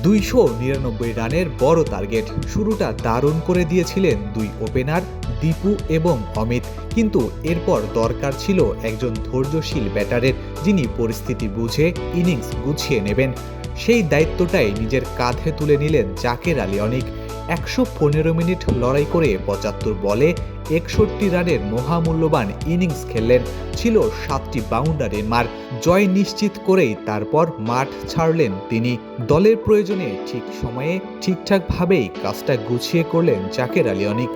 299 রানের বড় টার্গেট। শুরুটা দারুণ করে দিয়েছিলেন দুই ওপেনার দীপু এবং অমিত, কিন্তু এরপর দরকার ছিল একজন ধৈর্যশীল ব্যাটারের, যিনি পরিস্থিতি বুঝে ইনিংস গুছিয়ে নেবেন। সেই দায়িত্বটাই নিজের কাঁধে তুলে নিলেন জাকের আলী অনিক। 115 মিনিট লড়াই করে 75 বলে 61 রানের মহামূল্যবান ইনিংস খেললেন। ছিল 7টি বাউন্ডারির মার। জয় নিশ্চিত করেই তারপর মাঠ ছাড়লেন তিনি। দলের প্রয়োজনে ঠিক সময়ে ঠিকঠাকভাবেই কাজটা গুছিয়ে করলেন জাকের আলী অনিক।